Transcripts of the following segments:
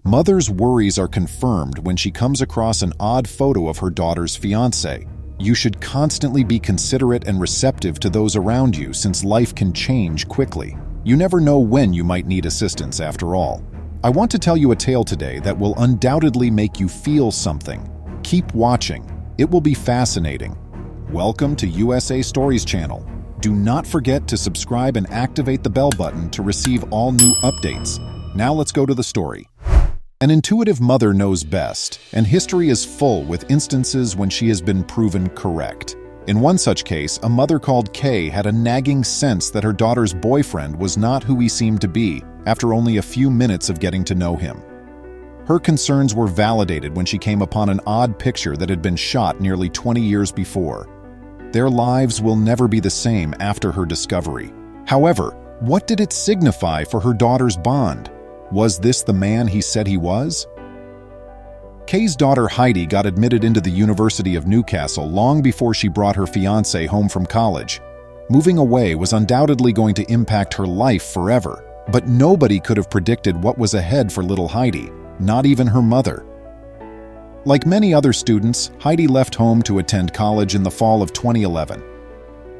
Mother's worries are confirmed when she comes across an odd photo of her daughter's fiance. You should constantly be considerate and receptive to those around you since life can change quickly. You never know when you might need assistance after all. I want to tell you a tale today that will undoubtedly make you feel something. Keep watching. It will be fascinating. Welcome to USA Stories channel. Do not forget to subscribe and activate the bell button to receive all new updates. Now let's go to the story. An intuitive mother knows best, and history is full with instances when she has been proven correct. In one such case, a mother called Kay had a nagging sense that her daughter's boyfriend was not who he seemed to be after only a few minutes of getting to know him. Her concerns were validated when she came upon an odd picture that had been shot nearly 20 years before. Their lives will never be the same after her discovery. However, what did it signify for her daughter's bond? Was this the man he said he was? Kay's daughter Heidi got admitted into the University of Newcastle long before she brought her fiancé home from college. Moving away was undoubtedly going to impact her life forever, but nobody could have predicted what was ahead for little Heidi, not even her mother. Like many other students, Heidi left home to attend college in the fall of 2011.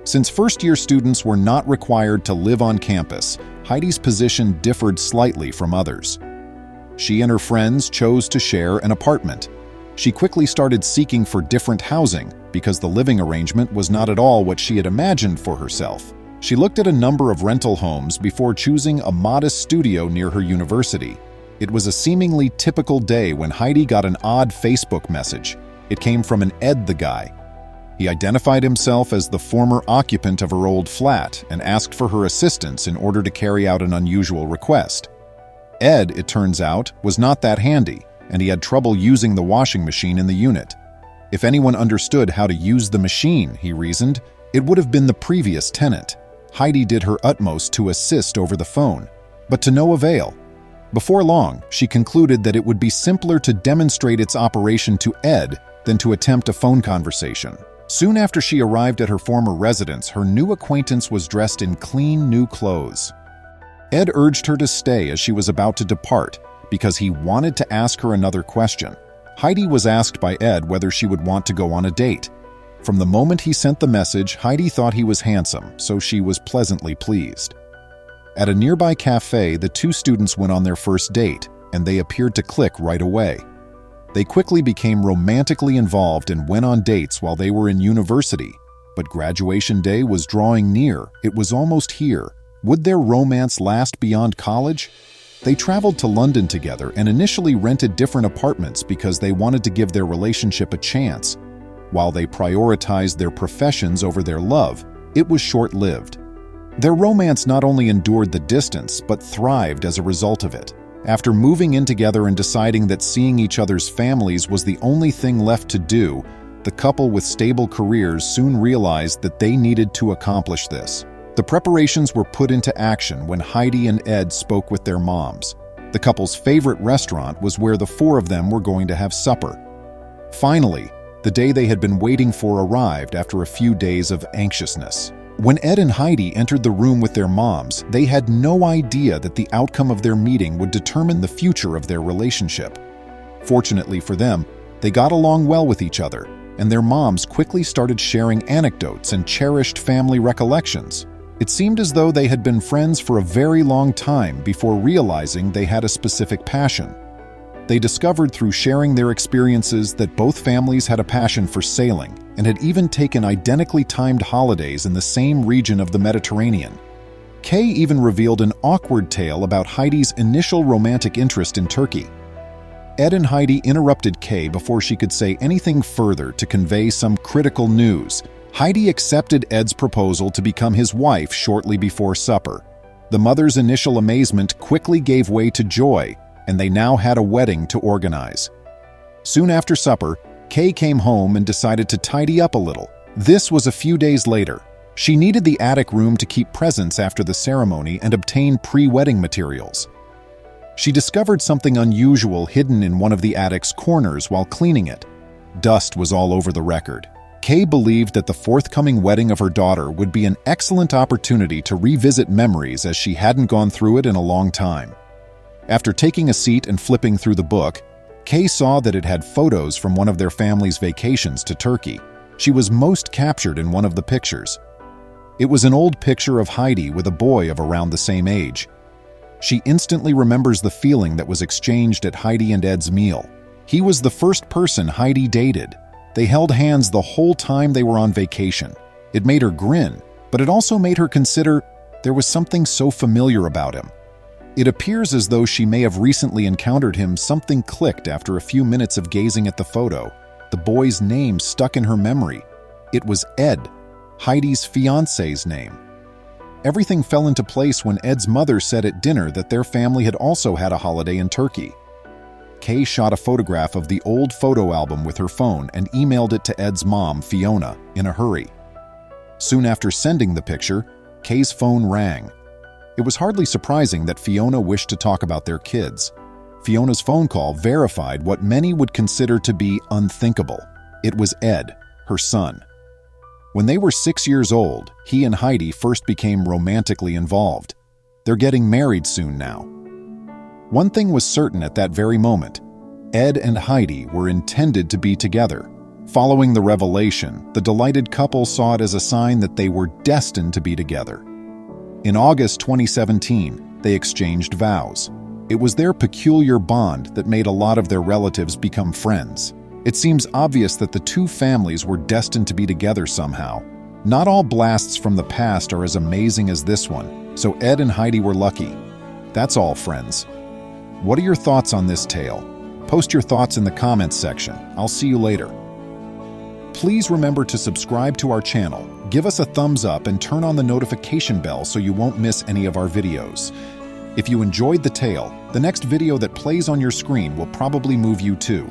Since first-year students were not required to live on campus, Heidi's position differed slightly from others. She and her friends chose to share an apartment. She quickly started seeking for different housing because the living arrangement was not at all what she had imagined for herself. She looked at a number of rental homes before choosing a modest studio near her university. It was a seemingly typical day when Heidi got an odd Facebook message. It came from an Ed the guy. He identified himself as the former occupant of her old flat and asked for her assistance in order to carry out an unusual request. Ed, it turns out, was not that handy, and he had trouble using the washing machine in the unit. If anyone understood how to use the machine, he reasoned, it would have been the previous tenant. Heidi did her utmost to assist over the phone, but to no avail. Before long, she concluded that it would be simpler to demonstrate its operation to Ed than to attempt a phone conversation. Soon after she arrived at her former residence, her new acquaintance was dressed in clean, new clothes. Ed urged her to stay as she was about to depart because he wanted to ask her another question. Heidi was asked by Ed whether she would want to go on a date. From the moment he sent the message, Heidi thought he was handsome, so she was pleasantly pleased. At a nearby cafe, the two students went on their first date, and they appeared to click right away. They quickly became romantically involved and went on dates while they were in university. But graduation day was drawing near. It was almost here. Would their romance last beyond college? They traveled to London together and initially rented different apartments because they wanted to give their relationship a chance. While they prioritized their professions over their love, it was short-lived. Their romance not only endured the distance, but thrived as a result of it. After moving in together and deciding that seeing each other's families was the only thing left to do, the couple with stable careers soon realized that they needed to accomplish this. The preparations were put into action when Heidi and Ed spoke with their moms. The couple's favorite restaurant was where the four of them were going to have supper. Finally, the day they had been waiting for arrived after a few days of anxiousness. When Ed and Heidi entered the room with their moms, they had no idea that the outcome of their meeting would determine the future of their relationship. Fortunately for them, they got along well with each other, and their moms quickly started sharing anecdotes and cherished family recollections. It seemed as though they had been friends for a very long time before realizing they had a specific passion. They discovered through sharing their experiences that both families had a passion for sailing and had even taken identically timed holidays in the same region of the Mediterranean. Kay even revealed an awkward tale about Heidi's initial romantic interest in Turkey. Ed and Heidi interrupted Kay before she could say anything further to convey some critical news. Heidi accepted Ed's proposal to become his wife shortly before supper. The mother's initial amazement quickly gave way to joy, and they now had a wedding to organize. Soon after supper, Kay came home and decided to tidy up a little. This was a few days later. She needed the attic room to keep presents after the ceremony and obtain pre-wedding materials. She discovered something unusual hidden in one of the attic's corners while cleaning it. Dust was all over the record. Kay believed that the forthcoming wedding of her daughter would be an excellent opportunity to revisit memories as she hadn't gone through it in a long time. After taking a seat and flipping through the book, Kay saw that it had photos from one of their family's vacations to Turkey. She was most captured in one of the pictures. It was an old picture of Heidi with a boy of around the same age. She instantly remembers the feeling that was exchanged at Heidi and Ed's meal. He was the first person Heidi dated. They held hands the whole time they were on vacation. It made her grin, but it also made her consider there was something so familiar about him. It appears as though she may have recently encountered him. Something clicked after a few minutes of gazing at the photo. The boy's name stuck in her memory. It was Ed, Heidi's fiance's name. Everything fell into place when Ed's mother said at dinner that their family had also had a holiday in Turkey. Kay shot a photograph of the old photo album with her phone and emailed it to Ed's mom, Fiona, in a hurry. Soon after sending the picture, Kay's phone rang. It was hardly surprising that Fiona wished to talk about their kids. Fiona's phone call verified what many would consider to be unthinkable. It was Ed, her son. When they were 6 years old, he and Heidi first became romantically involved. They're getting married soon now. One thing was certain at that very moment: Ed and Heidi were intended to be together. Following the revelation, the delighted couple saw it as a sign that they were destined to be together. In August 2017, they exchanged vows. It was their peculiar bond that made a lot of their relatives become friends. It seems obvious that the two families were destined to be together somehow. Not all blasts from the past are as amazing as this one, so Ed and Heidi were lucky. That's all, friends. What are your thoughts on this tale? Post your thoughts in the comments section. I'll see you later. Please remember to subscribe to our channel, give us a thumbs up, and turn on the notification bell so you won't miss any of our videos. If you enjoyed the tale, the next video that plays on your screen will probably move you too.